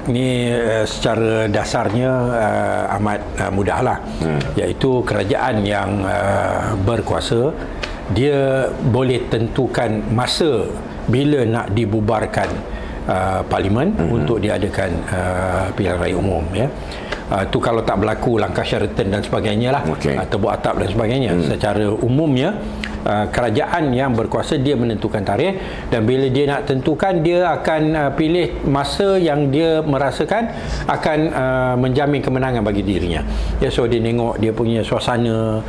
Ni secara dasarnya amat mudahlah. Iaitu kerajaan yang berkuasa, dia boleh tentukan masa bila nak dibubarkan parlimen untuk diadakan pilihan raya umum, ya. Tu kalau tak berlaku langkah Sheraton dan sebagainya lah, tebuk atap dan sebagainya. Secara umumnya kerajaan yang berkuasa dia menentukan tarikh, dan bila dia nak tentukan, dia akan pilih masa yang dia merasakan akan menjamin kemenangan bagi dirinya. Ya, so dia tengok dia punya suasana,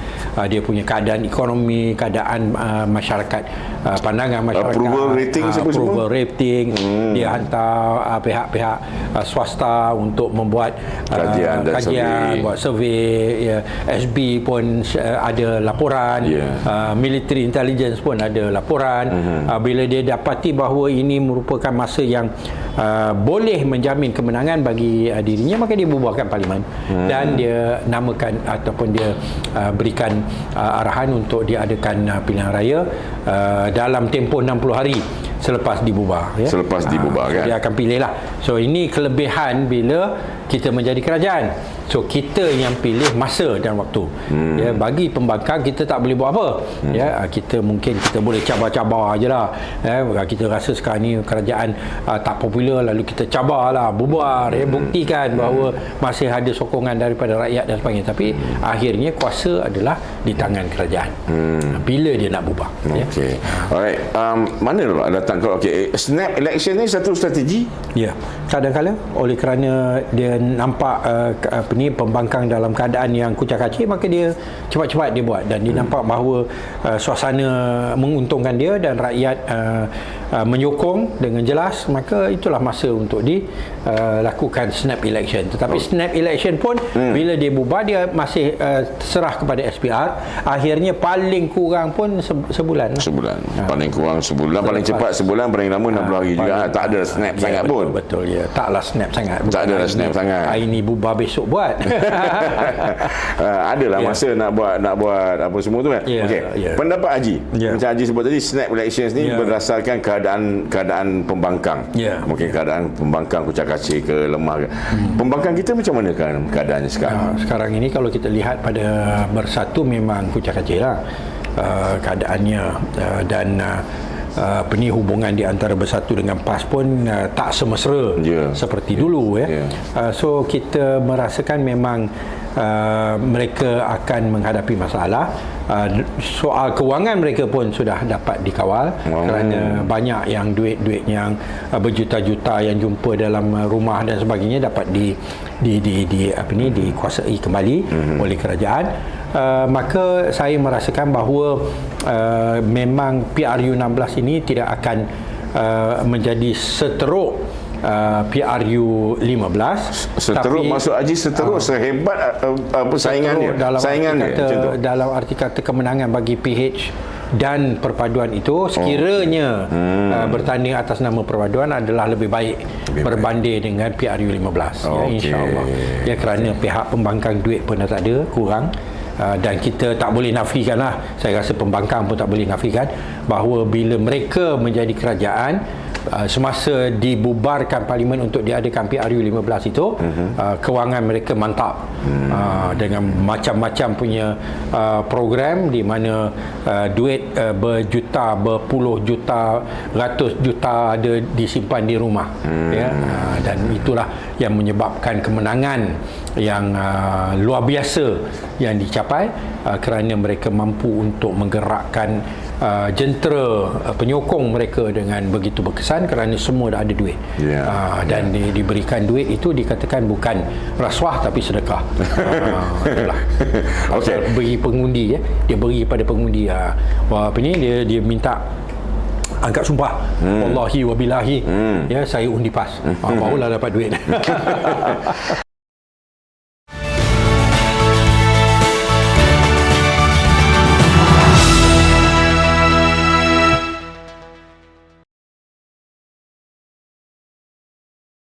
dia punya keadaan ekonomi, keadaan masyarakat, pandangan masyarakat, approval rating, dia hantar pihak-pihak swasta untuk membuat kajian, buat survey, ya. SB pun ada laporan, military intelligence pun ada laporan. Bila dia dapati bahawa ini merupakan masa yang boleh menjamin kemenangan bagi dirinya, maka dia bubarkan parlimen dan dia namakan ataupun dia berikan arahan untuk diadakan pilihan raya dalam tempoh 60 hari selepas dibubar, ya. Selepas dibubar, kan? Dia akan pilih lah. So ini kelebihan bila kita menjadi kerajaan. So kita yang pilih masa dan waktu. Ya, bagi pembangkang kita tak boleh buat apa. Ya, kita mungkin kita boleh cabar-cabar ajalah. Ya, kita rasa sekarang ni kerajaan tak popular, lalu kita cabarlah, bubar, ya, buktikan bahawa masih ada sokongan daripada rakyat dan sebagainya. Tapi akhirnya kuasa adalah di tangan kerajaan. Bila dia nak bubar. Okey. Alright. Mana lah datang kalau snap election ni satu strategi? Ya. Kadang-kadang oleh kerana dia nampak pembangkang dalam keadaan yang kucak-kacir, maka dia cepat-cepat dia buat, dan dia nampak bahawa suasana menguntungkan dia dan rakyat menyokong dengan jelas, maka itulah masa untuk dilakukan snap election. Tetapi snap election pun bila dia bubar, dia masih serah kepada SPR. Akhirnya paling kurang pun sebulan. Paling kurang sebulan, paling cepat sebulan, paling lama 60 hari juga. Tak ada snap sangat pun. Betul, ya. Taklah snap sangat. Tak ada snap sangat. Hari ni bubar, besok buat. Adalah masa nak buat apa semua tu, kan. Pendapat Haji, macam Haji sebut tadi, snap elections ni berdasarkan keadaan pembangkang. Mungkin keadaan pembangkang kucak-kacir ke lemah ke. Pembangkang kita macam mana kan keadaannya sekarang? Sekarang ini kalau kita lihat pada Bersatu memang kucak-kacir lah keadaannya, dan hubungan di antara Bersatu dengan PAS pun tak semesra seperti dulu, ya. So kita merasakan memang mereka akan menghadapi masalah. Soal kewangan mereka pun sudah dapat dikawal, kerana banyak yang duit-duit yang berjuta-juta yang jumpa dalam rumah dan sebagainya dapat dikuasai kembali oleh kerajaan. Maka saya merasakan bahawa memang PRU16 ini tidak akan menjadi seteruk PRU 15. Seteruk, maksud Haji seteruk sehebat saingannya dalam arti kata kemenangan bagi PH dan perpaduan itu sekiranya bertanding atas nama perpaduan adalah lebih baik berbanding dengan PRU 15, ya, insya-Allah. Ya, kerana pihak pembangkang duit pun dah tak ada, kurang. Dan kita tak boleh nafikan lah, saya rasa pembangkang pun tak boleh nafikan bahawa bila mereka menjadi kerajaan, semasa dibubarkan parlimen untuk diadakan PRU 15 itu, kewangan mereka mantap, dengan macam-macam punya program di mana duit berjuta, berpuluh juta, ratus juta ada disimpan di rumah, ya. Dan itulah yang menyebabkan kemenangan yang luar biasa yang dicapai, kerana mereka mampu untuk menggerakkan jentera penyokong mereka dengan begitu berkesan, kerana semua dah ada duit, dan diberikan duit itu dikatakan bukan rasuah tapi sedekah. Itulah. Beri pengundi, ya. Dia beri pada pengundi, dia minta angkat sumpah, wallahi wa billahi, ya, saya undi PAS, barulah dapat duit.